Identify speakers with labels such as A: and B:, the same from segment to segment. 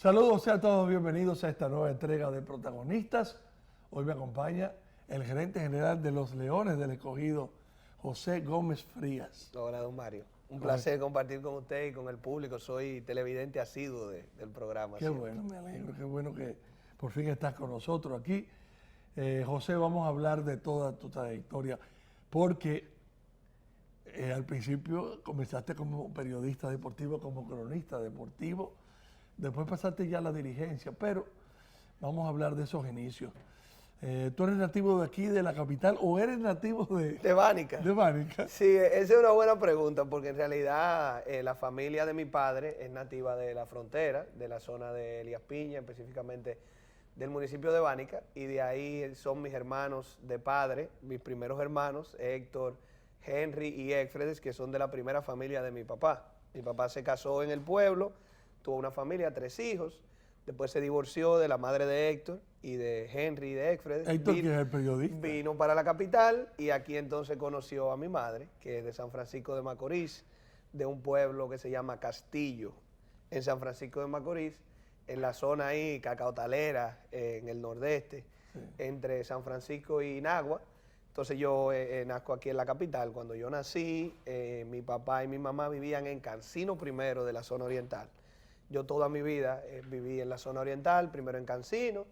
A: Saludos a todos, bienvenidos a esta nueva entrega de Protagonistas. Hoy me acompaña el gerente general de los Leones del Escogido, José Gómez Frías.
B: Hola, don Mario. Un placer compartir con usted y con el público. Soy televidente asiduo del programa.
A: Qué bueno, me alegro, qué bueno que por fin estás con nosotros aquí. José, vamos a hablar de toda tu trayectoria, porque al principio comenzaste como periodista deportivo, como cronista deportivo, después pasaste ya a la dirigencia, pero vamos a hablar de esos inicios. ¿Tú eres nativo de aquí, de la capital, o eres nativo
B: de Bánica?
A: De Bánica.
B: Sí, esa es una buena pregunta, porque en realidad la familia de mi padre es nativa de la frontera, de la zona de Elías Piña, específicamente del municipio de Bánica, y de ahí son mis hermanos de padre, mis primeros hermanos, Héctor, Henry y Éxfredes, que son de la primera familia de mi papá. Mi papá se casó en el pueblo, tuvo una familia, 3 hijos, después se divorció de la madre de Héctor y de Henry y de Éxfredes.
A: Héctor, que es el periodista.
B: Vino para la capital y aquí entonces conoció a mi madre, que es de San Francisco de Macorís, de un pueblo que se llama Castillo, en San Francisco de Macorís, en la zona ahí, cacaotalera, en el nordeste, sí, entre San Francisco y Nagua. Entonces yo nazco aquí en la capital. Cuando yo nací, mi papá y mi mamá vivían en Cancino primero, de la zona oriental. Yo toda mi vida viví en la zona oriental, primero en Cancino,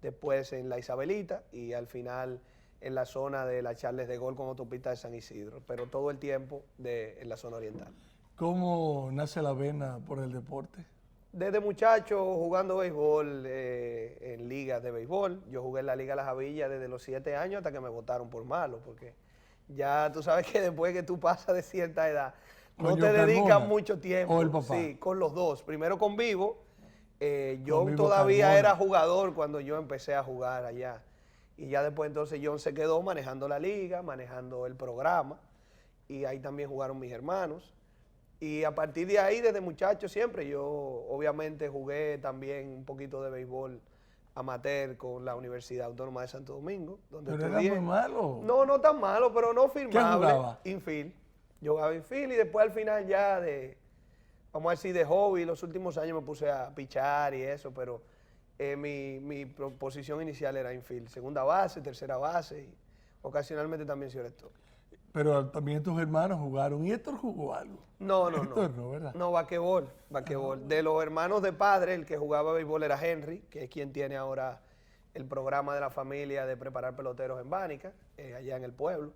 B: después en la Isabelita y al final en la zona de la Charles de Gaulle con autopista de San Isidro, pero todo el tiempo en la zona oriental.
A: ¿Cómo nace la vena por el deporte?
B: Desde muchacho jugando béisbol en ligas de béisbol. Yo jugué en la Liga Las Avillas desde los 7 años hasta que me votaron por malo, porque ya tú sabes que después que tú pasas de cierta edad, no te dedicas mucho tiempo.
A: ¿O el papá?
B: Sí, con los dos. Primero con Vivo. Yo
A: Con Vivo
B: todavía
A: Carmona.
B: era jugador cuando yo empecé a jugar allá. Y ya después entonces John se quedó manejando la liga, manejando el programa. Y ahí también jugaron mis hermanos. Y a partir de ahí, desde muchacho siempre, yo obviamente jugué también un poquito de béisbol amateur con la Universidad Autónoma de Santo Domingo, donde
A: ¿Pero
B: estudié.
A: era muy malo?
B: No, no tan malo, pero no firmable.
A: ¿Qué jugaba?
B: Infield. Yo jugaba infield y después al final ya vamos a decir, de hobby, los últimos años me puse a pichar y eso, pero mi posición inicial era infield, segunda base, tercera base y ocasionalmente también shortstop.
A: Pero también tus hermanos jugaron. ¿Y Héctor jugó algo?
B: No,
A: Héctor no, ¿verdad?
B: No, basquetbol. De los hermanos de padre, el que jugaba béisbol era Henry, que es quien tiene ahora el programa de la familia de preparar peloteros en Bánica, allá en el pueblo.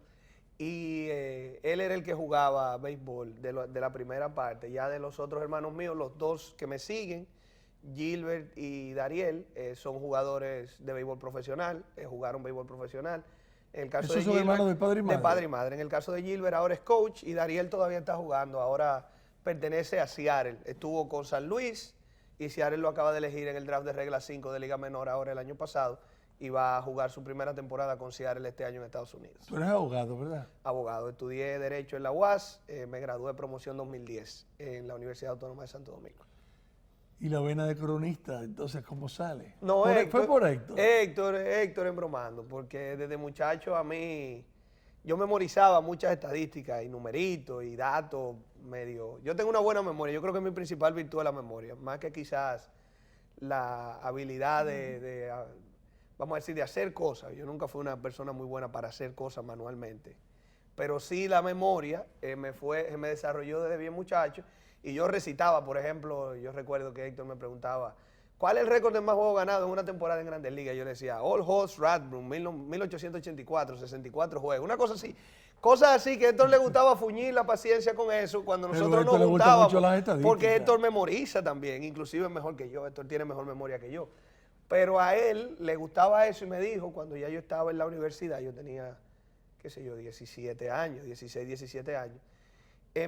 B: Y él era el que jugaba béisbol de la primera parte. Ya de los otros hermanos míos, los dos que me siguen, Gilbert y Dariel, son jugadores de béisbol profesional, jugaron béisbol profesional. En el caso
A: ¿Esos
B: de
A: son
B: Gilbert,
A: hermanos de padre y madre?
B: De padre y madre. En el caso de Gilbert ahora es coach y Dariel todavía está jugando. Ahora pertenece a Seattle. Estuvo con San Luis y Seattle lo acaba de elegir en el draft de regla 5 de Liga Menor ahora el año pasado y va a jugar su primera temporada con Seattle este año en Estados Unidos.
A: Tú eres abogado, ¿verdad?
B: Abogado. Estudié Derecho en la UAS, me gradué de promoción 2010 en la Universidad Autónoma de Santo Domingo.
A: ¿Y la vena de cronista, entonces, cómo sale?
B: No,
A: ¿Fue por Héctor?
B: Héctor embromando, porque desde muchacho a mí, yo memorizaba muchas estadísticas y numeritos y datos medio. Yo tengo una buena memoria, yo creo que mi principal virtud es la memoria, más que quizás la habilidad vamos a decir, de hacer cosas. Yo nunca fui una persona muy buena para hacer cosas manualmente, pero sí la memoria me desarrolló desde bien muchacho. Y yo recitaba, por ejemplo, yo recuerdo que Héctor me preguntaba, ¿cuál es el récord de más juegos ganados en una temporada en Grandes Ligas? Yo le decía, All Halls Radbourne, 1884, 64 juegos, una cosa así. Cosas así que a Héctor le gustaba fuñir la paciencia con eso cuando nosotros nos juntábamos. Porque Héctor memoriza también, inclusive es mejor que yo, Héctor tiene mejor memoria que yo. Pero a él le gustaba eso y me dijo, cuando ya yo estaba en la universidad, yo tenía, qué sé yo, 17 años, 16, 17 años.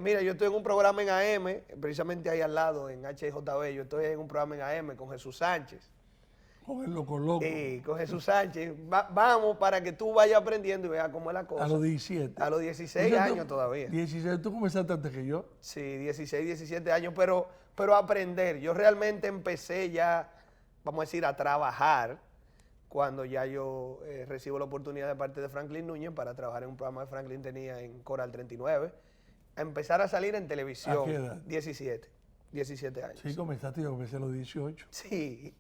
B: Mira, yo estoy en un programa en AM, precisamente ahí al lado, en HJB, yo estoy en un programa en AM con Jesús Sánchez.
A: Con el loco.
B: Con Jesús Sánchez. Vamos para que tú vayas aprendiendo y veas cómo es la cosa.
A: A los 17.
B: A los 16 años todavía.
A: 16, ¿tú comenzaste antes que yo?
B: Sí, 16, 17 años, pero aprender. Yo realmente empecé ya, vamos a decir, a trabajar cuando ya yo recibo la oportunidad de parte de Franklin Núñez para trabajar en un programa que Franklin tenía en Coral 39. A empezar a salir en televisión.
A: ¿A qué edad?
B: 17. 17 años.
A: Sí, comenzaste, yo comencé a los 18.
B: Sí.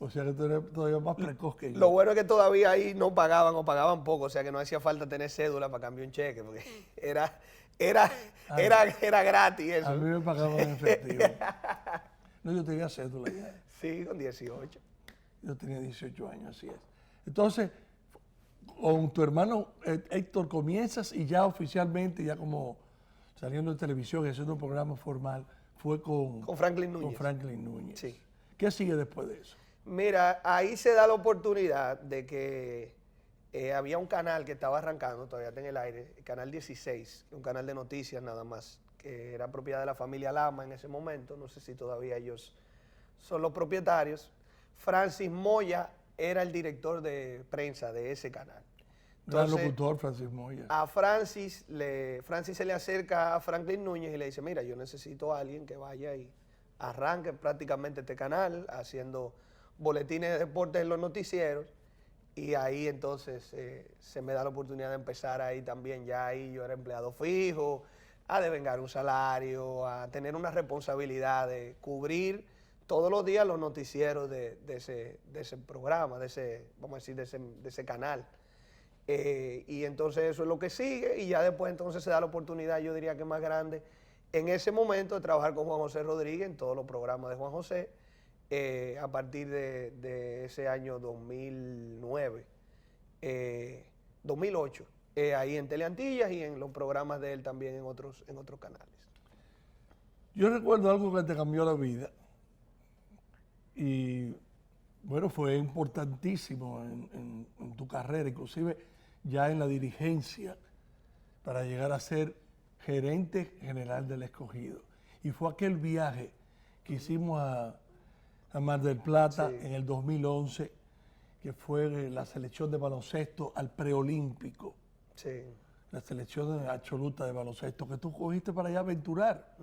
A: O sea que tú eres todavía más precoz que yo.
B: Lo bueno es que todavía ahí no pagaban o pagaban poco, o sea que no hacía falta tener cédula para cambiar un cheque, porque era gratis eso.
A: A mí me pagaban en efectivo. No, yo tenía cédula ya.
B: Sí, con 18.
A: Yo tenía 18 años, así es. Entonces, con tu hermano Héctor comienzas y ya oficialmente, ya como saliendo en televisión y haciendo un programa formal, fue con
B: Franklin Núñez.
A: Con Franklin Núñez.
B: Sí.
A: ¿Qué sigue después de eso?
B: Mira, ahí se da la oportunidad de que había un canal que estaba arrancando, todavía está en el aire, el Canal 16, un canal de noticias nada más, que era propiedad de la familia Lama en ese momento, no sé si todavía ellos son los propietarios. Francis Moya era el director de prensa de ese canal.
A: Gran locutor, Francis Moya.
B: A Francis se le acerca a Franklin Núñez y le dice, mira, yo necesito a alguien que vaya y arranque prácticamente este canal haciendo boletines de deportes en los noticieros, y ahí entonces se me da la oportunidad de empezar ahí también. Ya ahí yo era empleado fijo, a devengar un salario, a tener una responsabilidad de cubrir todos los días los noticieros de ese programa, vamos a decir, de ese canal. Y entonces eso es lo que sigue, y ya después entonces se da la oportunidad, yo diría que más grande, en ese momento, de trabajar con Juan José Rodríguez en todos los programas de Juan José, a partir de ese año 2009, 2008, ahí en Teleantillas y en los programas de él también en otros canales.
A: Yo recuerdo algo que te cambió la vida y bueno, fue importantísimo en tu carrera, inclusive ya en la dirigencia, para llegar a ser gerente general del Escogido. Y fue aquel viaje que hicimos a Mar del Plata, sí, en el 2011, que fue la selección de baloncesto al preolímpico.
B: Sí.
A: La selección absoluta de baloncesto que tú cogiste para allá aventurar.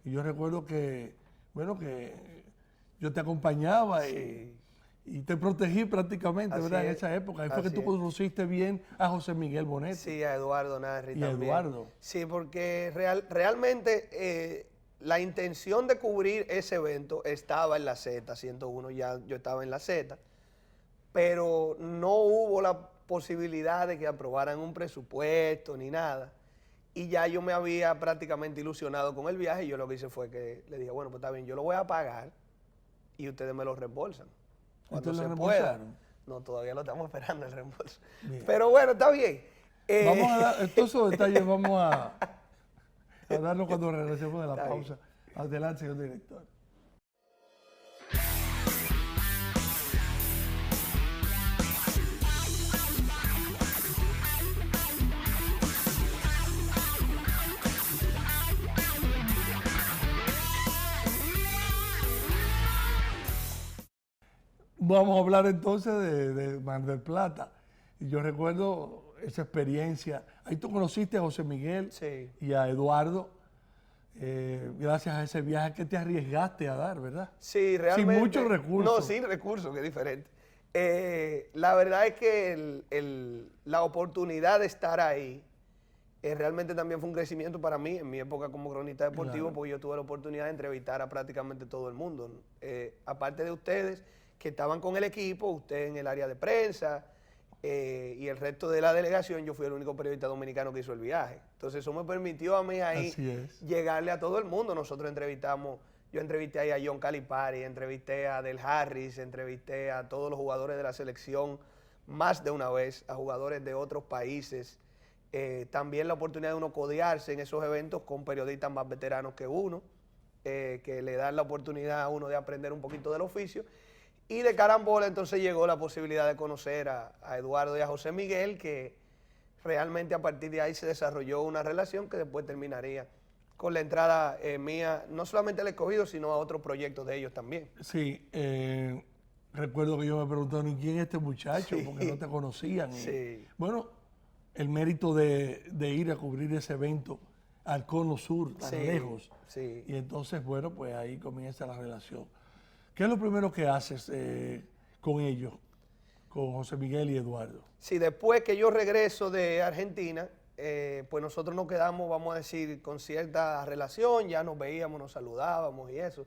A: Y yo recuerdo que, bueno, que yo te acompañaba, sí, y te protegí prácticamente, ¿verdad? En esa época. Ahí fue que tú conociste bien a José Miguel Bonet.
B: Sí, a Eduardo Narri
A: y
B: también.
A: A Eduardo.
B: Sí, porque realmente la intención de cubrir ese evento estaba en la Z101, ya yo estaba en la Z, pero no hubo la posibilidad de que aprobaran un presupuesto ni nada. Y ya yo me había prácticamente ilusionado con el viaje, y yo lo que hice fue que le dije, bueno, pues está bien, yo lo voy a pagar y ustedes me lo reembolsan cuando se pueda. No, todavía lo estamos esperando el reembolso. Bien. Pero bueno, está bien.
A: Vamos a dar, todos esos detalles vamos a darnos cuando regresemos de la pausa. Adelante, señor director. Vamos a hablar entonces de Mar del Plata. Y yo recuerdo esa experiencia. Ahí tú conociste a José Miguel, sí, y a Eduardo, gracias a ese viaje que te arriesgaste a dar, ¿verdad?
B: Sí, realmente.
A: Sin muchos recursos.
B: No, sin recursos, que es diferente. La verdad es que la oportunidad de estar ahí realmente también fue un crecimiento para mí en mi época como cronista deportivo, claro, porque yo tuve la oportunidad de entrevistar a prácticamente todo el mundo. Aparte de ustedes que estaban con el equipo, usted en el área de prensa y el resto de la delegación, yo fui el único periodista dominicano que hizo el viaje. Entonces eso me permitió a mí ahí llegarle a todo el mundo. Nosotros yo entrevisté ahí a John Calipari, entrevisté a Del Harris, entrevisté a todos los jugadores de la selección más de una vez, a jugadores de otros países. También la oportunidad de uno codearse en esos eventos con periodistas más veteranos que uno, que le dan la oportunidad a uno de aprender un poquito del oficio. Y de carambola entonces llegó la posibilidad de conocer a Eduardo y a José Miguel, que realmente a partir de ahí se desarrolló una relación que después terminaría con la entrada mía, no solamente al Escogido, sino a otros proyectos de ellos también.
A: Sí, recuerdo que yo me preguntaron, ¿y quién es este muchacho? Porque no te conocían.
B: Sí.
A: Bueno, el mérito de ir a cubrir ese evento al Cono Sur, tan lejos.
B: Sí.
A: Y entonces, bueno, pues ahí comienza la relación. ¿Qué es lo primero que haces con ellos, con José Miguel y Eduardo?
B: Sí, después que yo regreso de Argentina, pues nosotros nos quedamos, vamos a decir, con cierta relación, ya nos veíamos, nos saludábamos y eso.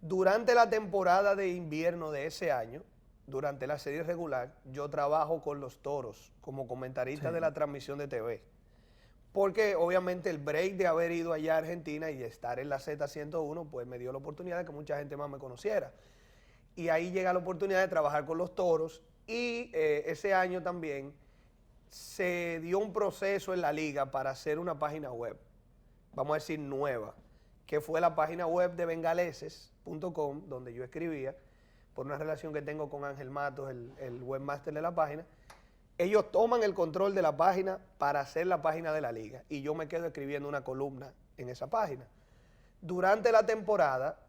B: Durante la temporada de invierno de ese año, durante la serie regular, yo trabajo con los Toros como comentarista de la transmisión de TV. Porque obviamente el break de haber ido allá a Argentina y estar en la Z101, pues me dio la oportunidad de que mucha gente más me conociera. Y ahí llega la oportunidad de trabajar con los Toros y ese año también se dio un proceso en la liga para hacer una página web, vamos a decir nueva, que fue la página web de bengaleses.com, donde yo escribía, por una relación que tengo con Ángel Matos, el webmaster de la página. Ellos toman el control de la página para hacer la página de la liga y yo me quedo escribiendo una columna en esa página. Durante la temporada,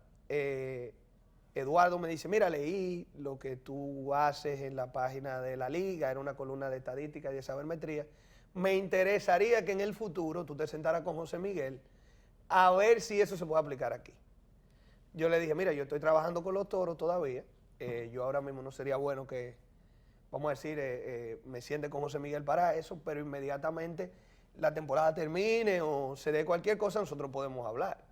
B: Eduardo me dice, mira, leí lo que tú haces en la página de la liga, era una columna de estadística y de sabermetría. Me interesaría que en el futuro tú te sentaras con José Miguel a ver si eso se puede aplicar aquí. Yo le dije, mira, yo estoy trabajando con los Toros todavía, yo ahora mismo no sería bueno que, vamos a decir, me siente con José Miguel para eso, pero inmediatamente la temporada termine o se dé cualquier cosa, nosotros podemos hablar.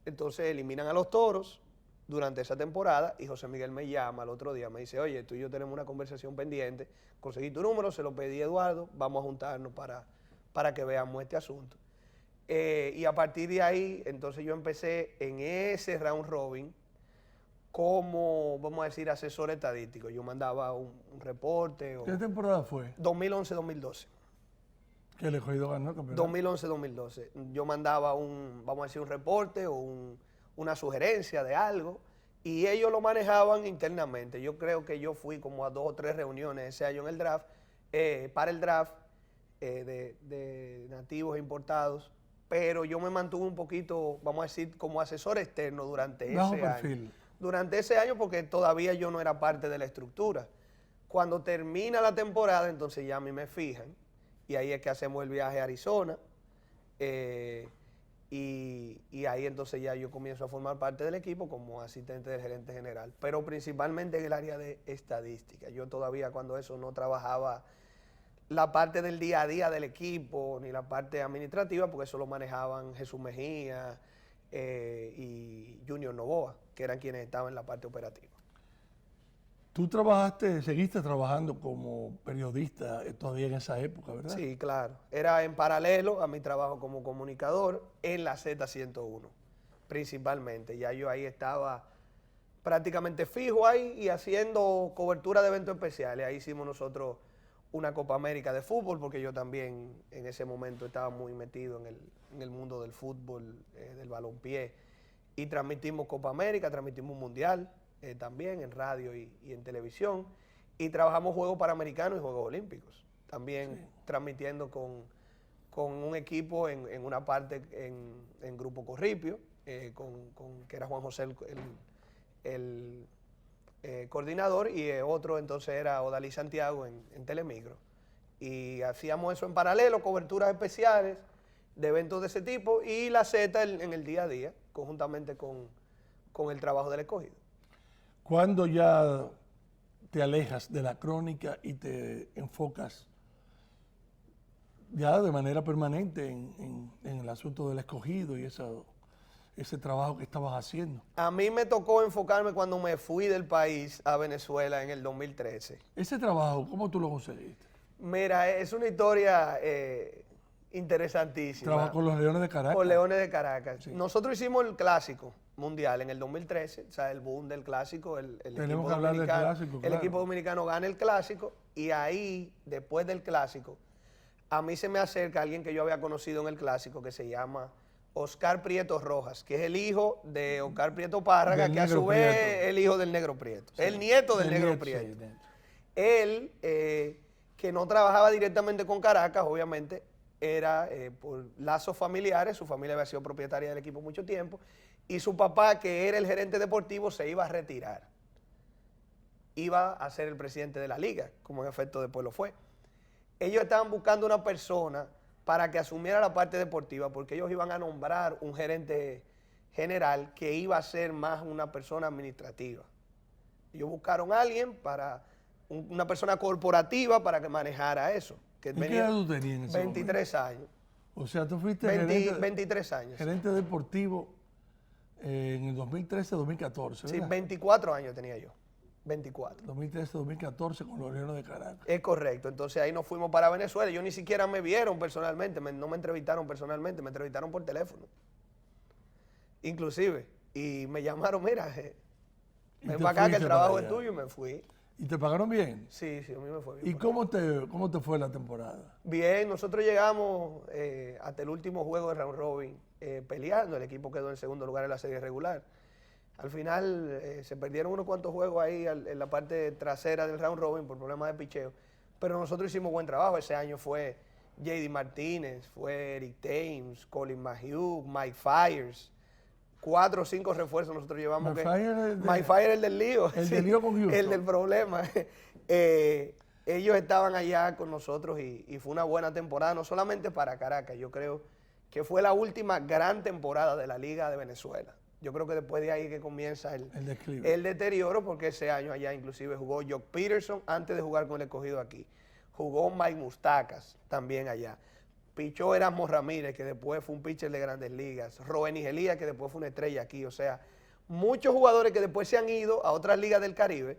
B: Entonces eliminan a los Toros durante esa temporada y José Miguel me llama al otro día, me dice, oye, tú y yo tenemos una conversación pendiente, conseguí tu número, se lo pedí a Eduardo, vamos a juntarnos para que veamos este asunto. Y a partir de ahí, entonces yo empecé en ese round robin como, vamos a decir, asesor estadístico. Yo mandaba un reporte.
A: ¿Qué temporada fue?
B: 2011-2012.
A: ¿Que el Escogido ganó el campeonato?
B: 2011-2012. Yo mandaba vamos a decir, un reporte o una sugerencia de algo y ellos lo manejaban internamente. Yo creo que yo fui como a 2 o 3 reuniones ese año en el draft, para el draft de nativos e importados, pero yo me mantuve un poquito, vamos a decir, como asesor externo durante ese año. Durante ese año porque todavía yo no era parte de la estructura. Cuando termina la temporada, entonces ya a mí me fijan y ahí es que hacemos el viaje a Arizona y ahí entonces ya yo comienzo a formar parte del equipo como asistente del gerente general, pero principalmente en el área de estadística. Yo todavía cuando eso no trabajaba la parte del día a día del equipo ni la parte administrativa porque eso lo manejaban Jesús Mejía y Junior Novoa, que eran quienes estaban en la parte operativa.
A: Tú seguiste trabajando como periodista todavía en esa época, ¿verdad?
B: Sí, claro. Era en paralelo a mi trabajo como comunicador en la Z101, principalmente. Ya yo ahí estaba prácticamente fijo ahí y haciendo cobertura de eventos especiales. Ahí hicimos nosotros una Copa América de fútbol, porque yo también en ese momento estaba muy metido en el mundo del fútbol, del balompié. Y transmitimos Copa América, transmitimos un Mundial también en radio y en televisión. Y trabajamos Juegos Panamericanos y Juegos Olímpicos. También sí, transmitiendo con un equipo en una parte en Grupo Corripio, que era Juan José el coordinador, y otro entonces era Odalí Santiago en Telemicro. Y hacíamos eso en paralelo, coberturas especiales de eventos de ese tipo y la Z en el día a día, conjuntamente con el trabajo del Escogido.
A: ¿Cuándo ya te alejas de la crónica y te enfocas ya de manera permanente en el asunto del Escogido y ese trabajo que estabas haciendo?
B: A mí me tocó enfocarme cuando me fui del país a Venezuela en el 2013.
A: ¿Ese trabajo, cómo tú lo conseguiste?
B: Mira, es una historia interesantísima.
A: ¿Trabajas con los Leones de Caracas?
B: Con Leones de Caracas.
A: Sí.
B: Nosotros hicimos el Clásico Mundial en el 2013, o sea, el boom del Clásico.
A: Tenemos que hablar del Clásico,
B: el equipo dominicano gana el Clásico y ahí, después del Clásico, a mí se me acerca alguien que yo había conocido en el Clásico que se llama Oscar Prieto Rojas, que es el hijo de Oscar Prieto Párraga, que a su vez es el hijo del Negro Prieto, sí, el nieto del Negro Prieto. Sí, él, que no trabajaba directamente con Caracas, obviamente, era por lazos familiares, su familia había sido propietaria del equipo mucho tiempo, y su papá, que era el gerente deportivo, se iba a retirar. Iba a ser el presidente de la liga, como en efecto después lo fue. Ellos estaban buscando una persona para que asumiera la parte deportiva, porque ellos iban a nombrar un gerente general que iba a ser más una persona administrativa. Ellos buscaron a alguien una persona corporativa para que manejara eso. que
A: ¿Y qué edad tú tenías en ese
B: 23 años.
A: O sea, tú fuiste
B: 23 años.
A: gerente deportivo en el 2013-2014,
B: Sí,
A: ¿verdad?
B: 24 años tenía yo. 24.
A: 2013-2014 con los Leones de Caracas.
B: Es correcto. Entonces ahí nos fuimos para Venezuela. Yo ni siquiera me vieron personalmente, no me entrevistaron personalmente, me entrevistaron por teléfono. Inclusive. Y me llamaron, mira, ven para acá que el trabajo es tuyo, y me fui.
A: ¿Y te pagaron bien?
B: Sí, sí, a mí me fue bien.
A: ¿Y cómo te fue la temporada?
B: Bien, nosotros llegamos hasta el último juego de round robin peleando. El equipo quedó en segundo lugar en la serie regular. Al final se perdieron unos cuantos juegos ahí en la parte trasera del round robin por problemas de picheo. Pero nosotros hicimos buen trabajo. Ese año fue J.D. Martínez, fue Eric Thames, Colin Mahieu, Mike Fiers. 4 o 5 refuerzos nosotros llevamos. Mike Fiers el del lío.
A: El del lío con Houston.
B: El del problema. Ellos estaban allá con nosotros y fue una buena temporada, no solamente para Caracas. Yo creo que fue la última gran temporada de la Liga de Venezuela. Yo creo que después de ahí que comienza el deterioro, porque ese año allá inclusive jugó Jock Peterson antes de jugar con el escogido aquí. Jugó Mike Mustacas también allá. Pichó Erasmo Ramírez, que después fue un pitcher de Grandes Ligas. Roenis Elías, que después fue una estrella aquí. O sea, muchos jugadores que después se han ido a otras ligas del Caribe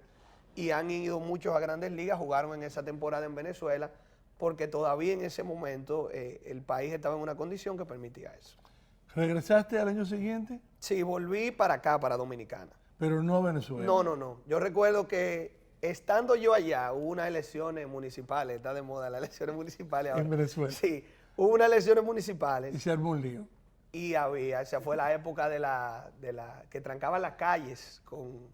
B: y han ido muchos a Grandes Ligas, jugaron en esa temporada en Venezuela, porque todavía en ese momento el país estaba en una condición que permitía eso.
A: ¿Regresaste al año siguiente?
B: Sí, volví para acá, para Dominicana.
A: Pero no a Venezuela.
B: No. Yo recuerdo que estando yo allá, hubo unas elecciones municipales, está de moda las elecciones municipales ahora.
A: En Venezuela.
B: Sí, hubo unas elecciones municipales.
A: Y se armó un lío.
B: Y esa fue la época de la que trancaban las calles con...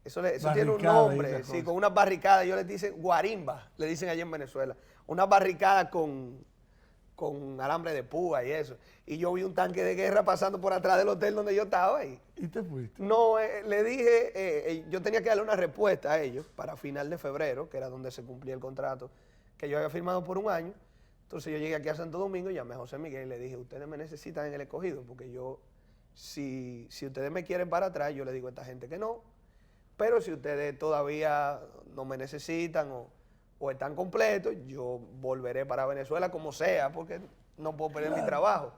B: Eso tiene un nombre, sí, con unas barricadas. Ellos les dicen guarimba, le dicen allá en Venezuela. Unas barricadas con alambre de púa y eso. Y yo vi un tanque de guerra pasando por atrás del hotel donde yo estaba ahí.
A: ¿Y te fuiste?
B: No, le dije, yo tenía que darle una respuesta a ellos para final de febrero, que era donde se cumplía el contrato que yo había firmado por un año. Entonces yo llegué aquí a Santo Domingo, llamé a José Miguel y le dije, ustedes me necesitan en el escogido, porque yo, si ustedes me quieren para atrás, yo le digo a esta gente que no. Pero si ustedes todavía no me necesitan o están completos, yo volveré para Venezuela como sea, porque no puedo perder mi trabajo.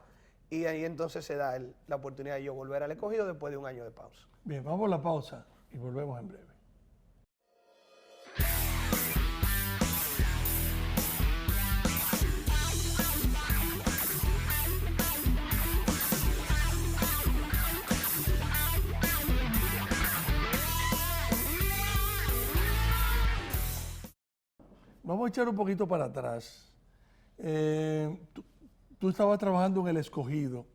B: Y ahí entonces se da la oportunidad de yo volver al escogido después de un año de pausa.
A: Bien, vamos a la pausa y volvemos en breve. Vamos a echar un poquito para atrás. Tú estabas trabajando en el escogido,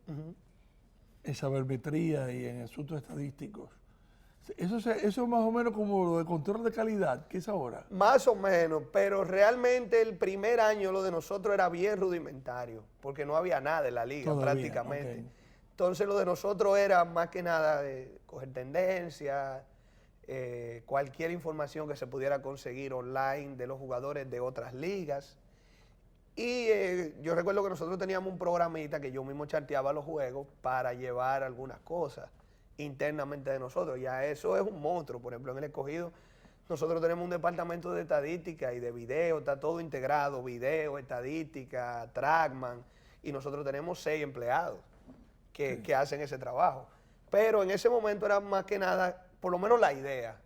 A: en sabermetría y en asuntos estadísticos. Eso es más o menos como lo de control de calidad, ¿qué es ahora?
B: Más o menos, pero realmente el primer año lo de nosotros era bien rudimentario, porque no había nada en la liga prácticamente. Okay. Entonces lo de nosotros era más que nada de coger tendencias, cualquier información que se pudiera conseguir online de los jugadores de otras ligas. Y yo recuerdo que nosotros teníamos un programita que yo mismo charteaba los juegos para llevar algunas cosas internamente de nosotros. Ya eso es un monstruo. Por ejemplo, en el escogido nosotros tenemos un departamento de estadística y de video, está todo integrado, video, estadística, trackman, y nosotros tenemos 6 empleados que hacen ese trabajo. Pero en ese momento era más que nada, por lo menos la idea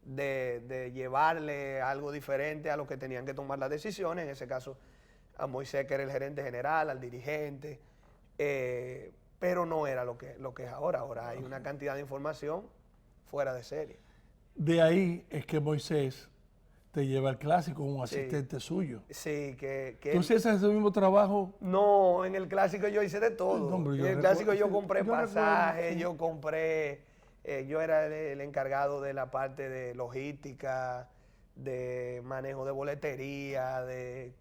B: de llevarle algo diferente a los que tenían que tomar las decisiones, en ese caso a Moisés, que era el gerente general, al dirigente, pero no era lo que es ahora. Ahora hay una cantidad de información fuera de serie.
A: De ahí es que Moisés te lleva al clásico, un asistente suyo.
B: Sí,
A: ¿Tú hacías ese mismo trabajo?
B: No, en el clásico yo hice de todo.
A: No,
B: en el clásico yo compré pasajes, yo compré, yo era el encargado de la parte de logística, de manejo de boletería, de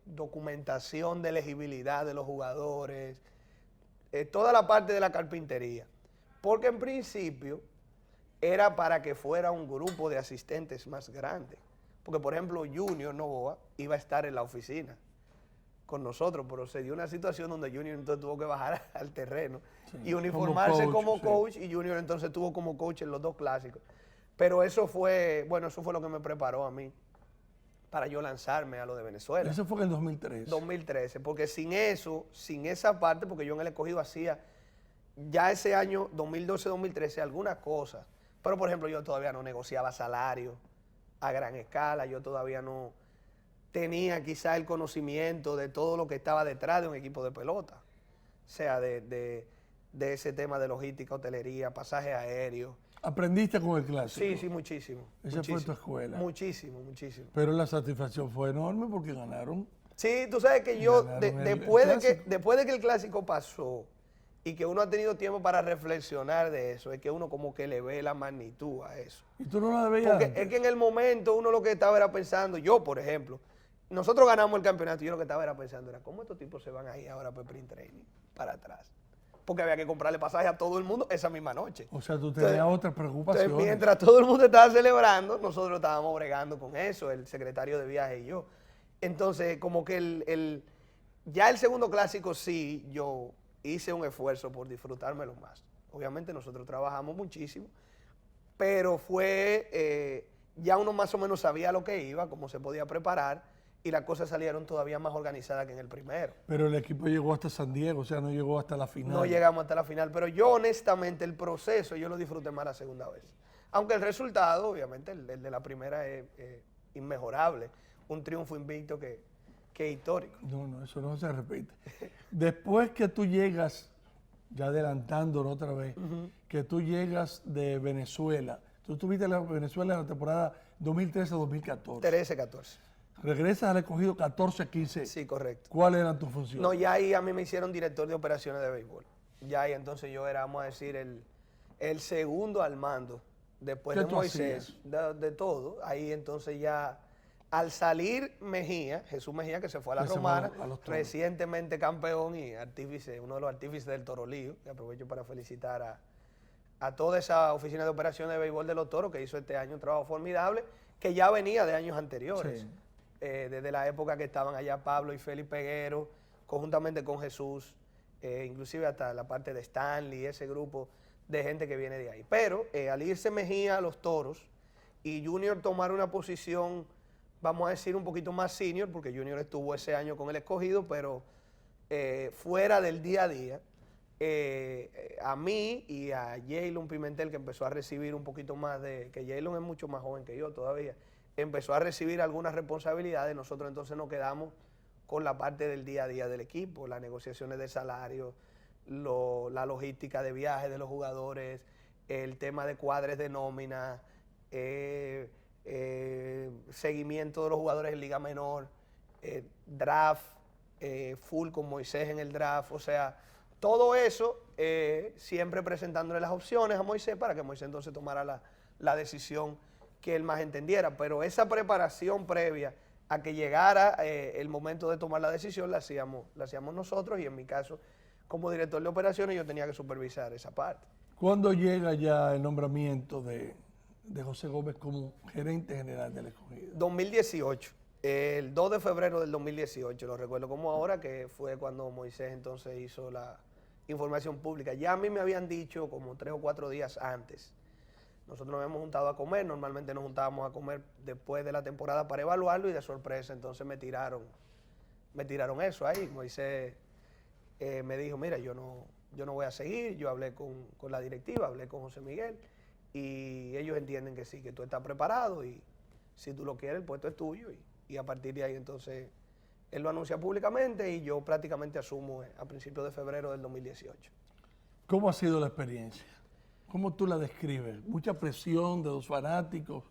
B: documentación de elegibilidad de los jugadores, toda la parte de la carpintería. Porque en principio era para que fuera un grupo de asistentes más grande. Porque, por ejemplo, Junior Novoa iba a estar en la oficina con nosotros, pero se dio una situación donde Junior entonces tuvo que bajar al terreno y uniformarse como coach, y Junior entonces estuvo como coach en los 2 clásicos. Pero eso fue lo que me preparó a mí para yo lanzarme a lo de Venezuela.
A: Eso fue en el 2013.
B: 2013, porque sin eso, sin esa parte, porque yo en el escogido hacía ya ese año 2012-2013 algunas cosas, pero por ejemplo yo todavía no negociaba salario a gran escala, yo todavía no tenía quizá el conocimiento de todo lo que estaba detrás de un equipo de pelota, o sea, de ese tema de logística, hotelería, pasajes aéreos.
A: ¿Aprendiste con el clásico?
B: Sí, sí, muchísimo.
A: Esa
B: muchísimo,
A: fue tu escuela.
B: Muchísimo, muchísimo.
A: Pero la satisfacción fue enorme porque ganaron.
B: Sí, tú sabes que yo,
A: Ganaron
B: después de que el clásico pasó y que uno ha tenido tiempo para reflexionar de eso, es que uno como que le ve la magnitud a eso.
A: ¿Y tú no la veías
B: Porque
A: antes?
B: es que en el momento uno lo que estaba era pensando, yo por ejemplo, nosotros ganamos el campeonato y yo lo que estaba era pensando era, ¿cómo estos tipos se van a ir ahora para el sprint training, para atrás? Porque había que comprarle pasaje a todo el mundo esa misma noche.
A: O sea, tú tenías otras preocupaciones.
B: Entonces, mientras todo el mundo estaba celebrando, nosotros estábamos bregando con eso, el secretario de viaje y yo. Entonces, como que ya el segundo clásico sí, yo hice un esfuerzo por disfrutármelo más. Obviamente nosotros trabajamos muchísimo, pero fue, ya uno más o menos sabía lo que iba, cómo se podía preparar, y las cosas salieron todavía más organizadas que en el primero.
A: Pero el equipo llegó hasta San Diego, o sea, no llegó hasta la final.
B: No llegamos hasta la final, pero yo honestamente el proceso yo lo disfruté más la segunda vez. Aunque el resultado, obviamente, el de la primera es inmejorable. Un triunfo invicto que es histórico.
A: No, eso no se repite. Después que tú llegas, ya adelantándolo otra vez, que tú llegas de Venezuela, tú estuviste en Venezuela en la temporada 2013-2014.
B: 13-14.
A: Regresas al escogido 14-15.
B: Sí, correcto.
A: ¿Cuáles eran tus funciones?
B: No, ya ahí a mí me hicieron director de operaciones de béisbol. Ya ahí entonces yo era, vamos a decir, el segundo al mando, después
A: ¿Qué
B: de
A: tú
B: Moisés, de todo. Ahí entonces ya, al salir Mejía, Jesús Mejía, que se fue a la
A: Que se
B: Romana,
A: fue a los Toros.
B: recientemente campeón y artífice, uno de los artífices del Torolío, que aprovecho para felicitar a toda esa oficina de operaciones de béisbol de los Toros, que hizo este año un trabajo formidable, que ya venía de años anteriores.
A: Sí.
B: Desde la época que estaban allá Pablo y Félix Peguero, conjuntamente con Jesús, inclusive hasta la parte de Stanley, ese grupo de gente que viene de ahí. Pero al irse Mejía a los Toros y Junior tomar una posición, vamos a decir, un poquito más senior, porque Junior estuvo ese año con el escogido, pero fuera del día a día, a mí y a Jaylon Pimentel, que empezó a recibir un poquito más que Jaylon es mucho más joven que yo todavía, empezó a recibir algunas responsabilidades, nosotros entonces nos quedamos con la parte del día a día del equipo, las negociaciones de salario, la logística de viajes de los jugadores, el tema de cuadres de nómina, seguimiento de los jugadores en Liga Menor, draft, full con Moisés en el draft, o sea, todo eso siempre presentándole las opciones a Moisés para que Moisés entonces tomara la decisión que él más entendiera, pero esa preparación previa a que llegara el momento de tomar la decisión la hacíamos nosotros y en mi caso como director de operaciones yo tenía que supervisar esa parte.
A: ¿Cuándo llega ya el nombramiento de José Gómez como gerente general del escogido?
B: 2018, el 2 de febrero del 2018, lo recuerdo como ahora, que fue cuando Moisés entonces hizo la información pública. Ya a mí me habían dicho como 3 o 4 días antes. Nosotros nos habíamos juntado a comer, normalmente nos juntábamos a comer después de la temporada para evaluarlo y de sorpresa entonces me tiraron eso ahí. Moisés me dijo, mira, yo no voy a seguir, yo hablé con la directiva, hablé con José Miguel y ellos entienden que sí, que tú estás preparado y si tú lo quieres el puesto es tuyo y a partir de ahí entonces él lo anuncia públicamente y yo prácticamente asumo a principios de febrero del 2018.
A: ¿Cómo ha sido la experiencia? ¿Cómo tú la describes? ¿Mucha presión de los fanáticos?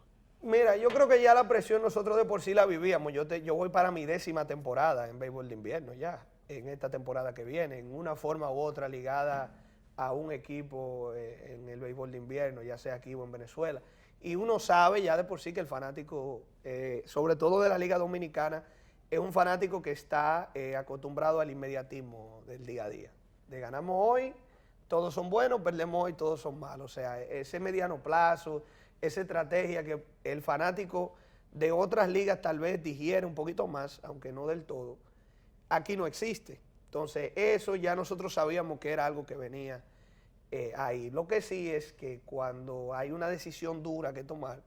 B: Mira, yo creo que ya la presión nosotros de por sí la vivíamos. Yo voy para mi 10ª temporada en béisbol de invierno ya, en esta temporada que viene, en una forma u otra ligada a un equipo en el béisbol de invierno, ya sea aquí o en Venezuela. Y uno sabe ya de por sí que el fanático, sobre todo de la Liga Dominicana, es un fanático que está acostumbrado al inmediatismo del día a día. De ganamos hoy, todos son buenos, perdemos hoy, todos son malos. O sea, ese mediano plazo, esa estrategia que el fanático de otras ligas tal vez digiere un poquito más, aunque no del todo, aquí no existe. Entonces, eso ya nosotros sabíamos que era algo que venía ahí. Lo que sí es que cuando hay una decisión dura que tomar,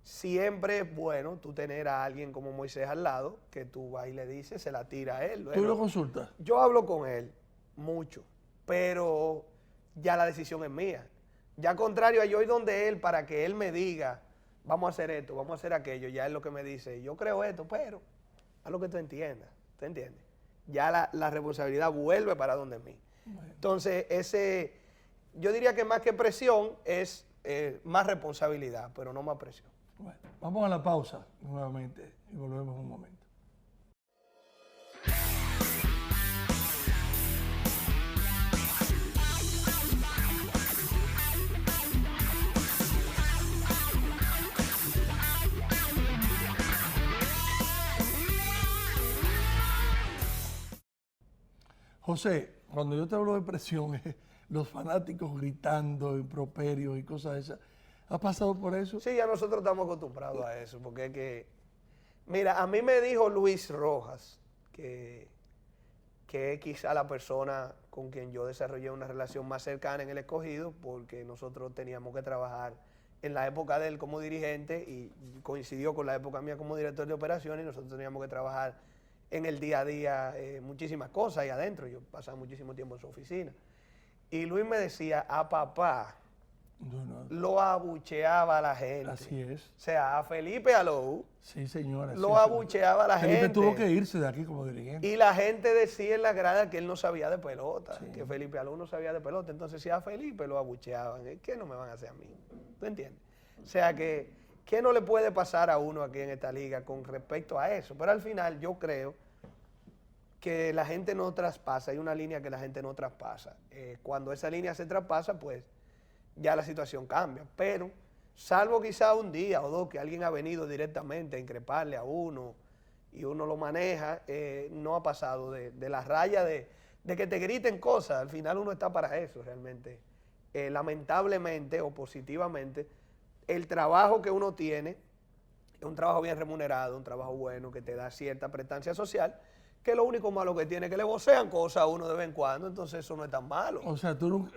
B: siempre es bueno tú tener a alguien como Moisés al lado, que tú vas y le dices, se la tira a él.
A: ¿Tú
B: Bueno,
A: lo consultas?
B: yo hablo con él mucho, pero ya la decisión es mía. Ya contrario a yo ir donde él para que él me diga, vamos a hacer esto, vamos a hacer aquello, ya es lo que me dice, yo creo esto, pero a lo que tú entiendas, ¿tú entiendes? Ya la responsabilidad vuelve para donde mí.
A: Bueno.
B: Entonces, yo diría que más que presión es más responsabilidad, pero no más presión.
A: Bueno, vamos a la pausa nuevamente y volvemos un momento. José, cuando yo te hablo de presión, los fanáticos gritando, improperios y cosas de esas, ¿has pasado por eso?
B: Sí, ya nosotros estamos acostumbrados a eso, porque es que, mira, a mí me dijo Luis Rojas, que es quizá la persona con quien yo desarrollé una relación más cercana en el Escogido, porque nosotros teníamos que trabajar en la época de él como dirigente y coincidió con la época mía como director de operaciones y nosotros teníamos que trabajar en el día a día muchísimas cosas ahí adentro. Yo pasaba muchísimo tiempo en su oficina. Y Luis me decía, a papá
A: No,
B: lo abucheaba a la gente.
A: así es.
B: O sea, a Felipe Alou
A: Sí, señora.
B: lo
A: sí, sí.
B: abucheaba a la
A: Felipe
B: gente.
A: tuvo que irse de aquí como dirigente.
B: Y la gente decía en la grada que él no sabía de pelota,
A: Sí.
B: que Felipe Alou no sabía de pelota. Entonces, si a Felipe lo abucheaban, ¿qué no me van a hacer a mí? ¿Tú entiendes? O sea, que ¿qué no le puede pasar a uno aquí en esta liga con respecto a eso? Pero al final yo creo que la gente no traspasa, hay una línea que la gente no traspasa. Cuando esa línea se traspasa, pues ya la situación cambia. Pero, salvo quizá un día o dos que alguien ha venido directamente a increparle a uno y uno lo maneja, no ha pasado de la raya de que te griten cosas. Al final uno está para eso realmente. Lamentablemente o positivamente, el trabajo que uno tiene es un trabajo bien remunerado, un trabajo bueno que te da cierta prestancia social, que lo único malo que tiene es que le vocean cosas a uno de vez en cuando, entonces eso no es tan malo.
A: O sea, tú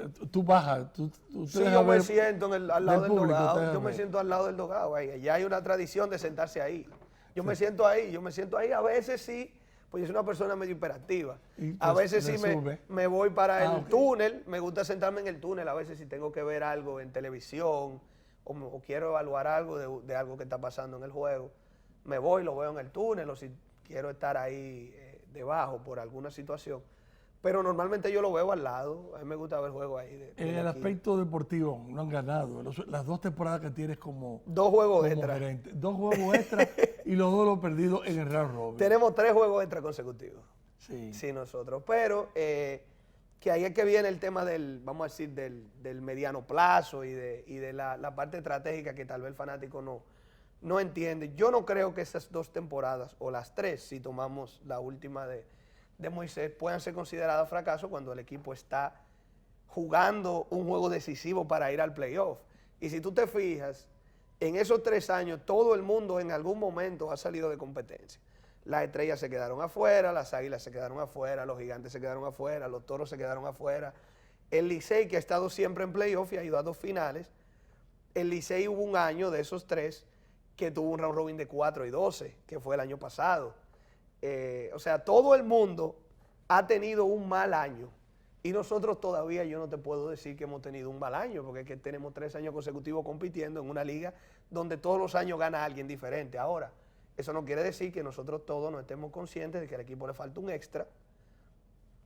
A: bajas, tú te
B: Sí,
A: dejas
B: yo me
A: ver
B: siento al lado del
A: público, te
B: dogado,
A: dejas
B: yo me
A: ver.
B: siento al lado del dogado, ahí ya hay una tradición de sentarse ahí. Yo me siento ahí, a veces sí, pues yo soy una persona medio hiperactiva.
A: Y,
B: A
A: pues,
B: veces
A: le
B: sí
A: sube.
B: me voy para el
A: Ok.
B: túnel, me gusta sentarme en el túnel, a veces si tengo que ver algo en televisión o quiero evaluar algo de algo que está pasando en el juego, me voy, lo veo en el túnel o si quiero estar ahí debajo por alguna situación. Pero normalmente yo lo veo al lado, a mí me gusta ver juegos ahí.
A: En el aspecto deportivo, no han ganado. Las 2 temporadas que tienes como,
B: 2 juegos
A: como
B: extra.
A: gerente. 2 juegos extra y los 2 los perdidos en el round robin.
B: Tenemos 3 juegos extra consecutivos.
A: Sí.
B: Sí, nosotros. Pero que ahí es que viene el tema del, vamos a decir, del mediano plazo y de la parte estratégica que tal vez el fanático no entiende. Yo no creo que esas 2 temporadas, o las 3, si tomamos la última de Moisés, puedan ser consideradas fracaso cuando el equipo está jugando un juego decisivo para ir al playoff. Y si tú te fijas, en esos 3 años todo el mundo en algún momento ha salido de competencia. Las Estrellas se quedaron afuera, las Águilas se quedaron afuera, los Gigantes se quedaron afuera, los Toros se quedaron afuera. El Licey, que ha estado siempre en playoff y ha ido a 2 finales, el Licey hubo un año de esos 3 que tuvo un round robin de 4-12, que fue el año pasado. O sea, todo el mundo ha tenido un mal año y nosotros todavía, yo no te puedo decir que hemos tenido un mal año, porque es que tenemos 3 años consecutivos compitiendo en una liga donde todos los años gana alguien diferente. Ahora, eso no quiere decir que nosotros todos no estemos conscientes de que al equipo le falta un extra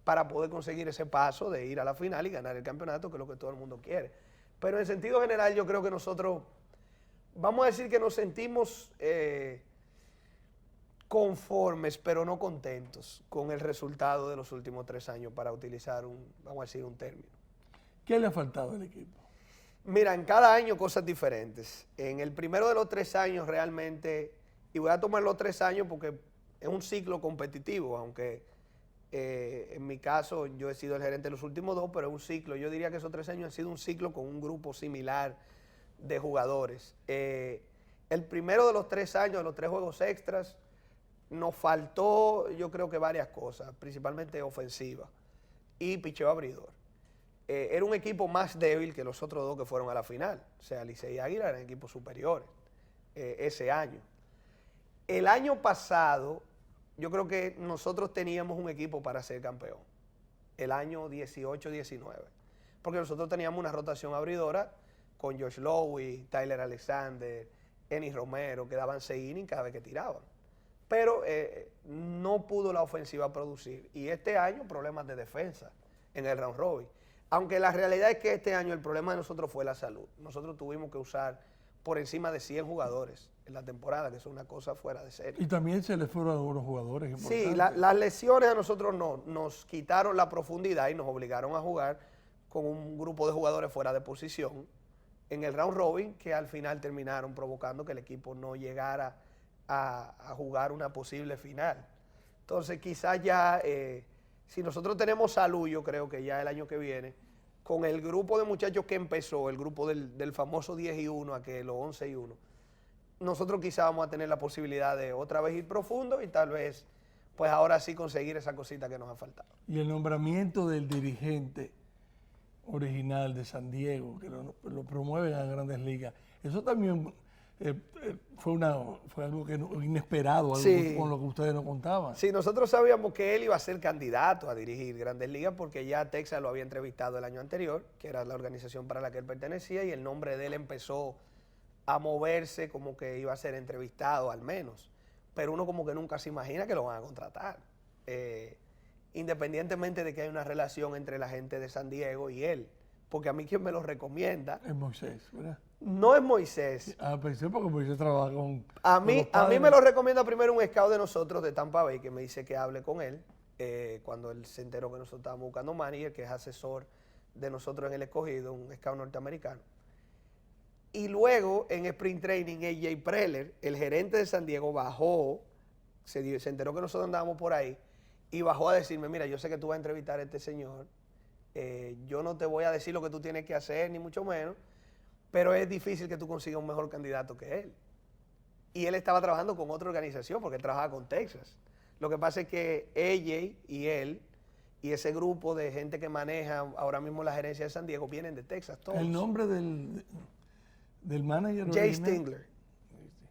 B: para poder conseguir ese paso de ir a la final y ganar el campeonato, que es lo que todo el mundo quiere. Pero en sentido general yo creo que nosotros, vamos a decir que nos sentimos conformes, pero no contentos con el resultado de los últimos 3 años, para utilizar vamos a decir, un término.
A: ¿Qué le ha faltado al equipo?
B: Mira, en cada año cosas diferentes. En el primero de los 3 años realmente, y voy a tomar los 3 años porque es un ciclo competitivo, aunque en mi caso yo he sido el gerente de los últimos 2, pero es un ciclo. Yo diría que esos 3 años han sido un ciclo con un grupo similar de jugadores. El primero de los 3 años, de los 3 juegos extras, nos faltó, yo creo que varias cosas, principalmente ofensiva y picheo abridor. Era un equipo más débil que los otros 2 que fueron a la final. O sea, Licey y Águila eran equipos superiores. ese año. El año pasado, yo creo que nosotros teníamos un equipo para ser campeón. El año 18-19. Porque nosotros teníamos una rotación abridora con Josh Lowe, Tyler Alexander, Eni Romero, que daban 6 innings cada vez que tiraban. Pero no pudo la ofensiva producir. Y este año problemas de defensa en el round robin. Aunque la realidad es que este año el problema de nosotros fue la salud. Nosotros tuvimos que usar por encima de 100 jugadores en la temporada, que es una cosa fuera de serie.
A: Y también se le fueron algunos jugadores importantes.
B: Sí, las lesiones a nosotros no, nos quitaron la profundidad y nos obligaron a jugar con un grupo de jugadores fuera de posición en el round robin, que al final terminaron provocando que el equipo no llegara a jugar una posible final. Entonces quizás ya, si nosotros tenemos salud, yo creo que ya el año que viene, con el grupo de muchachos que empezó, el grupo del famoso 10-1, aquel, o 11-1, nosotros quizás vamos a tener la posibilidad de otra vez ir profundo y tal vez, pues ahora sí conseguir esa cosita que nos ha faltado.
A: Y el nombramiento del dirigente original de San Diego, que lo promueven a Grandes Ligas, eso también fue algo que inesperado, algo
B: Sí.
A: con lo que ustedes no contaban.
B: Sí, nosotros sabíamos que él iba a ser candidato a dirigir Grandes Ligas porque ya Texas lo había entrevistado el año anterior, que era la organización para la que él pertenecía, y el nombre de él empezó a moverse como que iba a ser entrevistado al menos. Pero uno como que nunca se imagina que lo van a contratar. Independientemente de que hay una relación entre la gente de San Diego y él. Porque a mí quien me lo recomienda
A: Es Moisés, ¿verdad?
B: no es Moisés.
A: Ah, pensé porque Moisés trabaja con
B: A
A: con
B: mí,
A: los
B: a mí
A: padres.
B: me lo recomienda primero un scout de nosotros de Tampa Bay que me dice que hable con él cuando él se enteró que nosotros estábamos buscando manager, que es asesor de nosotros en el escogido, un scout norteamericano. Y luego en Spring Training, AJ Preller, el gerente de San Diego, bajó, se enteró que nosotros andábamos por ahí y bajó a decirme, mira, yo sé que tú vas a entrevistar a este señor, yo no te voy a decir lo que tú tienes que hacer, ni mucho menos, pero es difícil que tú consigas un mejor candidato que él. Y él estaba trabajando con otra organización, porque él trabajaba con Texas. Lo que pasa es que AJ y él, y ese grupo de gente que maneja ahora mismo la gerencia de San Diego, vienen de Texas todos.
A: El nombre del manager
B: Jay
A: original.
B: Stingler.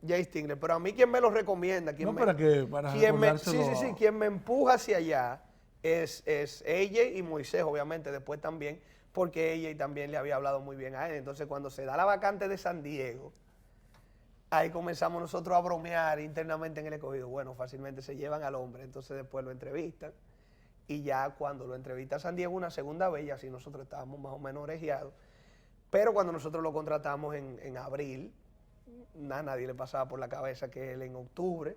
B: Jay Stingler. Pero a mí quien me lo recomienda,
A: No, para
B: quien me,
A: recordárselo
B: sí, quien me empuja hacia allá es AJ y Moisés, obviamente, después también, porque AJ también le había hablado muy bien a él. Entonces, cuando se da la vacante de San Diego, ahí comenzamos nosotros a bromear internamente en el escogido. Bueno, fácilmente se llevan al hombre, entonces después lo entrevistan. Y ya cuando lo entrevista San Diego una segunda vez, ya así nosotros estábamos más o menos orejeados. Pero cuando nosotros lo contratamos en abril, a nadie le pasaba por la cabeza que él en octubre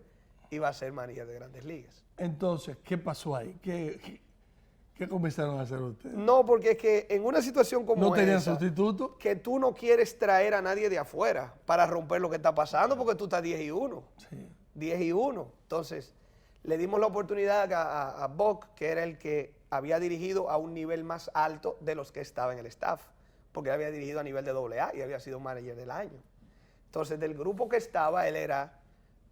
B: iba a ser manager de Grandes Ligas.
A: Entonces, ¿qué pasó ahí? ¿Qué comenzaron a hacer ustedes?
B: No, porque es que en una situación como
A: ¿No tenían
B: esa,
A: sustituto?
B: que tú no quieres traer a nadie de afuera para romper lo que está pasando, porque tú estás 10-1.
A: Sí.
B: 10-1. Entonces, le dimos la oportunidad a Buck, que era el que había dirigido a un nivel más alto de los que estaba en el staff, porque él había dirigido a nivel de AA y había sido manager del año. Entonces, del grupo que estaba, él era,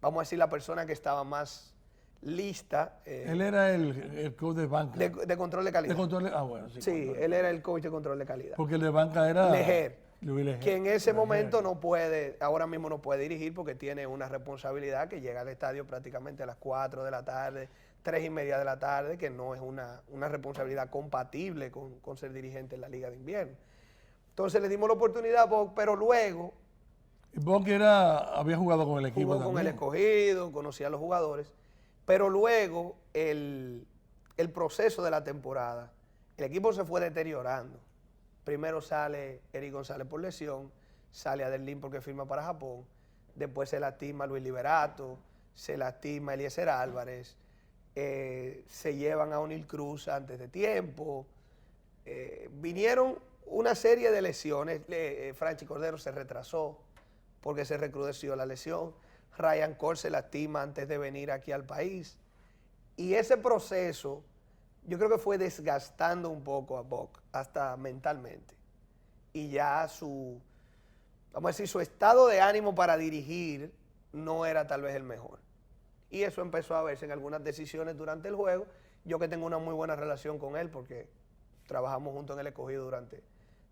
B: vamos a decir, la persona que estaba más lista.
A: Él era el coach de banca.
B: De control de calidad.
A: De control, bueno, sí.
B: Sí,
A: control.
B: él era el coach de control de calidad.
A: Porque el de banca era
B: Lejer,
A: Luis Lejer.
B: que en ese
A: Lejer.
B: momento no puede, ahora mismo no puede dirigir porque tiene una responsabilidad que llega al estadio prácticamente a las 4 de la tarde, 3:30 de la tarde, que no es una responsabilidad compatible con ser dirigente en la Liga de Invierno. Entonces le dimos la oportunidad, pero luego
A: Y Bock había jugado con el equipo
B: jugó con el
A: también.
B: escogido, conocía a los jugadores, pero luego el proceso de la temporada, el equipo se fue deteriorando. Primero sale Eric González por lesión, sale Adelín porque firma para Japón, después se lastima Luis Liberato, se lastima Eliezer Álvarez, se llevan a O'Neill Cruz antes de tiempo, vinieron una serie de lesiones, Franchi Cordero se retrasó porque se recrudeció la lesión, Ryan Cole se lastima antes de venir aquí al país, y ese proceso yo creo que fue desgastando un poco a Buck, hasta mentalmente. Y ya vamos a decir, su estado de ánimo para dirigir no era tal vez el mejor. Y eso empezó a verse en algunas decisiones durante el juego. Yo que tengo una muy buena relación con él porque trabajamos juntos en el escogido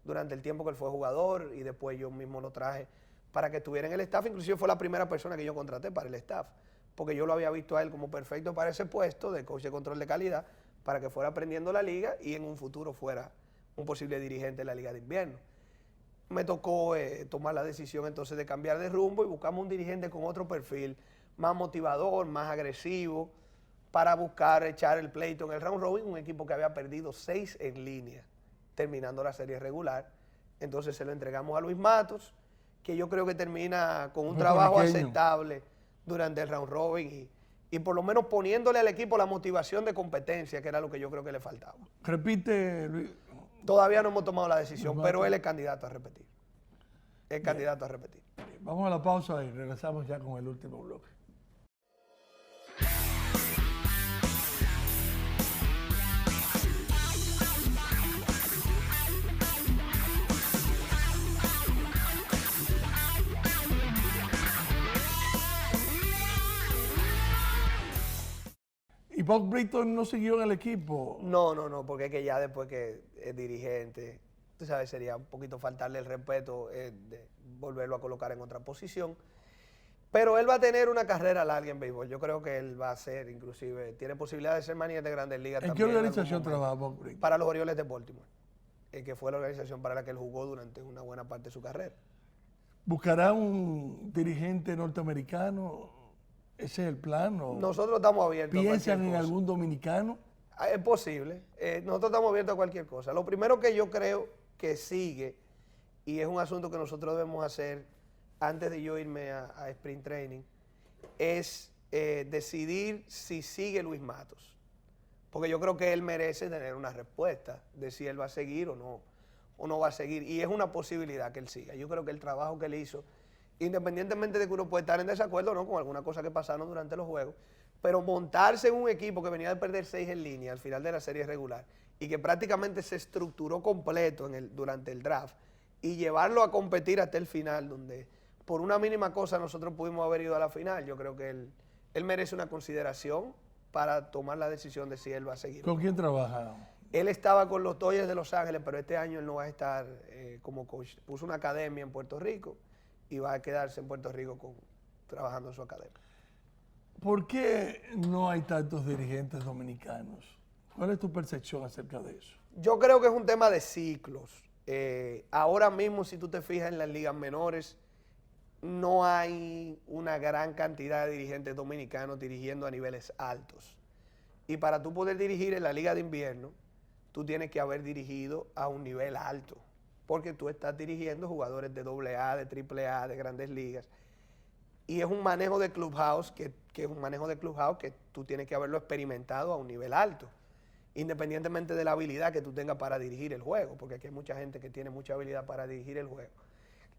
B: durante el tiempo que él fue jugador y después yo mismo lo traje para que estuviera en el staff. Inclusive fue la primera persona que yo contraté para el staff, porque yo lo había visto a él como perfecto para ese puesto de coach de control de calidad, para que fuera aprendiendo la liga y en un futuro fuera un posible dirigente de la Liga de Invierno. Me tocó tomar la decisión entonces de cambiar de rumbo y buscamos un dirigente con otro perfil, más motivador, más agresivo, para buscar echar el pleito en el round robin, un equipo que había perdido 6 en línea, terminando la serie regular. Entonces se lo entregamos a Luis Matos, que yo creo que termina con un trabajo aceptable durante el round robin y por lo menos poniéndole al equipo la motivación de competencia, que era lo que yo creo que le faltaba.
A: Repite, Luis.
B: Todavía no hemos tomado la decisión, pero él es candidato a repetir. Es candidato a repetir.
A: Vamos a la pausa y regresamos ya con el último bloque. ¿Y Bob Britton no siguió en el equipo?
B: No, porque es que ya después que es dirigente, tú sabes, sería un poquito faltarle el respeto de volverlo a colocar en otra posición. Pero él va a tener una carrera larga en béisbol. Yo creo que él va a ser, inclusive, tiene posibilidad de ser manager de Grandes Ligas también.
A: ¿En qué organización trabaja Bob Britton?
B: Para los Orioles de Baltimore, que fue la organización para la que él jugó durante una buena parte de su carrera.
A: ¿Buscará un dirigente norteamericano? ¿Ese es el plan?
B: Nosotros estamos abiertos a cualquier cosa.
A: ¿Piensan en algún dominicano?
B: Es posible. Nosotros estamos abiertos a cualquier cosa. Lo primero que yo creo que sigue, y es un asunto que nosotros debemos hacer antes de yo irme a Sprint Training, es decidir si sigue Luis Matos. Porque yo creo que él merece tener una respuesta de si él va a seguir o no va a seguir. Y es una posibilidad que él siga. Yo creo que el trabajo que él hizo, independientemente de que uno puede estar en desacuerdo con alguna cosa que pasaron durante los juegos, pero montarse en un equipo que venía de perder 6 en línea al final de la serie regular y que prácticamente se estructuró completo durante el draft y llevarlo a competir hasta el final, donde por una mínima cosa nosotros pudimos haber ido a la final, yo creo que él merece una consideración para tomar la decisión de si él va a seguir.
A: ¿Con quién trabaja?
B: Él estaba con los Dodgers de Los Ángeles, pero este año él no va a estar como coach. Puso una academia en Puerto Rico y va a quedarse en Puerto Rico trabajando en su academia.
A: ¿Por qué no hay tantos dirigentes dominicanos? ¿Cuál es tu percepción acerca de eso?
B: Yo creo que es un tema de ciclos. Ahora mismo, si tú te fijas en las ligas menores, no hay una gran cantidad de dirigentes dominicanos dirigiendo a niveles altos. Y para tú poder dirigir en la liga de invierno, tú tienes que haber dirigido a un nivel alto, porque tú estás dirigiendo jugadores de AA, de AAA, de grandes ligas. Y es un manejo de clubhouse que es un manejo de clubhouse que tú tienes que haberlo experimentado a un nivel alto, independientemente de la habilidad que tú tengas para dirigir el juego, porque aquí hay mucha gente que tiene mucha habilidad para dirigir el juego.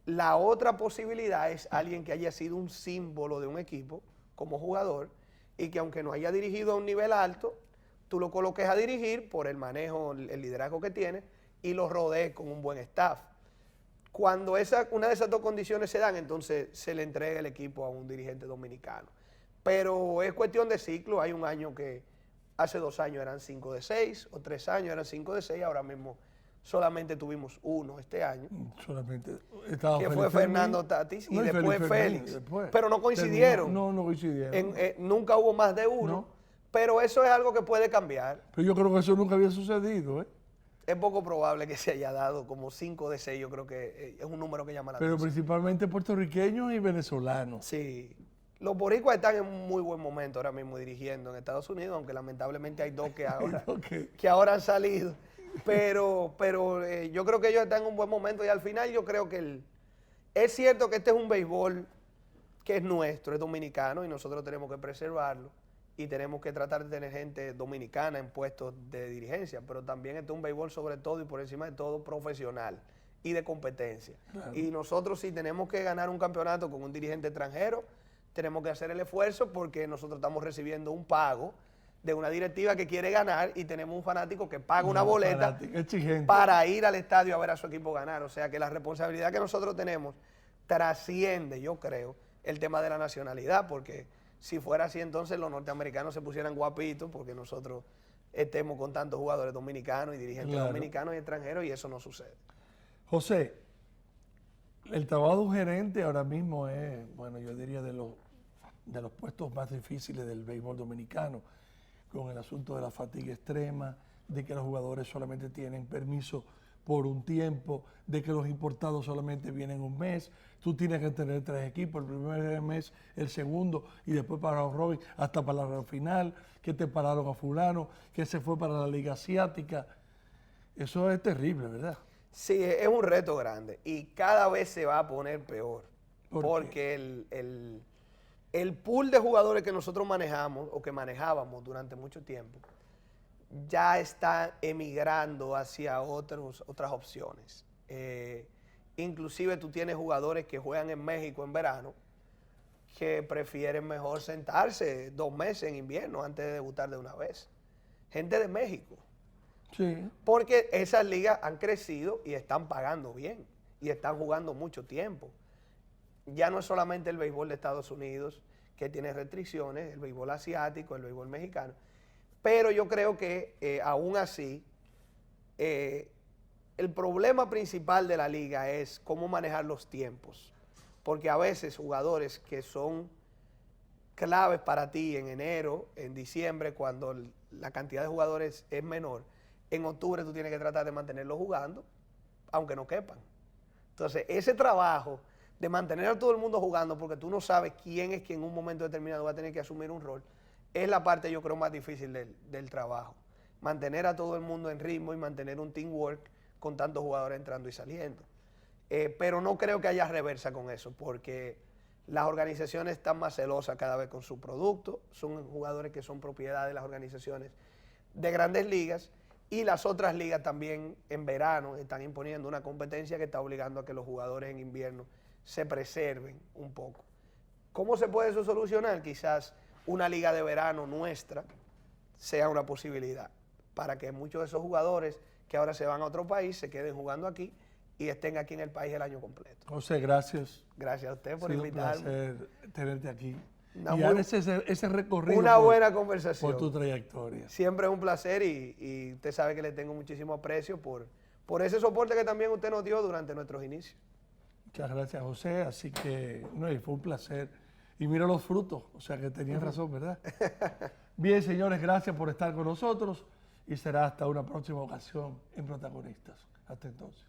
B: La otra posibilidad es alguien que haya sido un símbolo de un equipo como jugador y que aunque no haya dirigido a un nivel alto, tú lo coloques a dirigir por el manejo, el liderazgo que tiene y lo rodees con un buen staff. Cuando una de esas dos condiciones se dan, entonces se le entrega el equipo a un dirigente dominicano. Pero es cuestión de ciclo. Hay un año que hace 2 años eran 5 de 6, o 3 años eran 5 de 6, ahora mismo solamente tuvimos uno este año.
A: Solamente estaba
B: que
A: Félix
B: fue Fernando Tatis y después Félix. Pero no coincidieron.
A: No coincidieron.
B: Nunca hubo más de uno.
A: No.
B: Pero eso es algo que puede cambiar.
A: Pero yo creo que eso nunca había sucedido, ¿eh?
B: Es poco probable que se haya dado como 5 de 6, yo creo que es un número que llama la
A: Pero
B: atención.
A: principalmente puertoriqueños y venezolanos.
B: Sí. Los boricuas están en un muy buen momento ahora mismo dirigiendo en Estados Unidos, aunque lamentablemente hay 2 que ahora han salido. Pero yo creo que ellos están en un buen momento y al final yo creo que es cierto que este es un béisbol que es nuestro, es dominicano y nosotros tenemos que preservarlo y tenemos que tratar de tener gente dominicana en puestos de dirigencia, pero también este es un béisbol sobre todo y por encima de todo profesional y de competencia. Claro. Y nosotros si tenemos que ganar un campeonato con un dirigente extranjero, tenemos que hacer el esfuerzo porque nosotros estamos recibiendo un pago de una directiva que quiere ganar y tenemos un fanático que paga una boleta para ir al estadio a ver a su equipo ganar. O sea que la responsabilidad que nosotros tenemos trasciende, yo creo, el tema de la nacionalidad, porque si fuera así entonces los norteamericanos se pusieran guapitos porque nosotros estemos con tantos jugadores dominicanos y dirigentes dominicanos y extranjeros y eso no sucede.
A: José, El trabajo de un gerente ahora mismo es, bueno, yo diría de los puestos más difíciles del béisbol dominicano, con el asunto de la fatiga extrema, de que los jugadores solamente tienen permiso por un tiempo, de que los importados solamente vienen un mes, tú tienes que tener 3 equipos, el primer mes, el segundo, y después para round robin, hasta para la final, que te pararon a fulano, que se fue para la Liga Asiática. Eso es terrible, ¿verdad?
B: Sí, es un reto grande y cada vez se va a poner peor.
A: ¿Por
B: Porque el pool de jugadores que nosotros manejamos o que manejábamos durante mucho tiempo ya está emigrando hacia otras opciones. Inclusive tú tienes jugadores que juegan en México en verano que prefieren mejor sentarse 2 meses en invierno antes de debutar de una vez. Gente de México.
A: Sí.
B: Porque esas ligas han crecido y están pagando bien y están jugando mucho tiempo. Ya no es solamente el béisbol de Estados Unidos que tiene restricciones, el béisbol asiático, el béisbol mexicano. Pero yo creo que aún así, el problema principal de la liga es cómo manejar los tiempos. Porque a veces jugadores que son claves para ti en enero, en diciembre, cuando la cantidad de jugadores es menor, en octubre tú tienes que tratar de mantenerlos jugando, aunque no quepan. Entonces, ese trabajo de mantener a todo el mundo jugando, porque tú no sabes quién es que en un momento determinado va a tener que asumir un rol, es la parte, yo creo, más difícil del trabajo. Mantener a todo el mundo en ritmo y mantener un teamwork con tantos jugadores entrando y saliendo. Pero no creo que haya reversa con eso, porque las organizaciones están más celosas cada vez con su producto, son jugadores que son propiedad de las organizaciones de grandes ligas, y las otras ligas también en verano están imponiendo una competencia que está obligando a que los jugadores en invierno se preserven un poco. ¿Cómo se puede eso solucionar? Quizás una liga de verano nuestra sea una posibilidad para que muchos de esos jugadores que ahora se van a otro país se queden jugando aquí y estén aquí en el país el año completo.
A: José, gracias.
B: Gracias a usted por
A: Ha sido
B: invitarme.
A: un placer tenerte aquí.
B: Una
A: Y dar ese recorrido
B: Una buena conversación.
A: por tu trayectoria.
B: Siempre es un placer y usted sabe que le tengo muchísimo aprecio por ese soporte que también usted nos dio durante nuestros inicios.
A: Muchas gracias, José. Así que, no, y fue un placer. Y mira los frutos, o sea que tenías razón, ¿verdad? Bien, señores, gracias por estar con nosotros y será hasta una próxima ocasión en Protagonistas. Hasta entonces.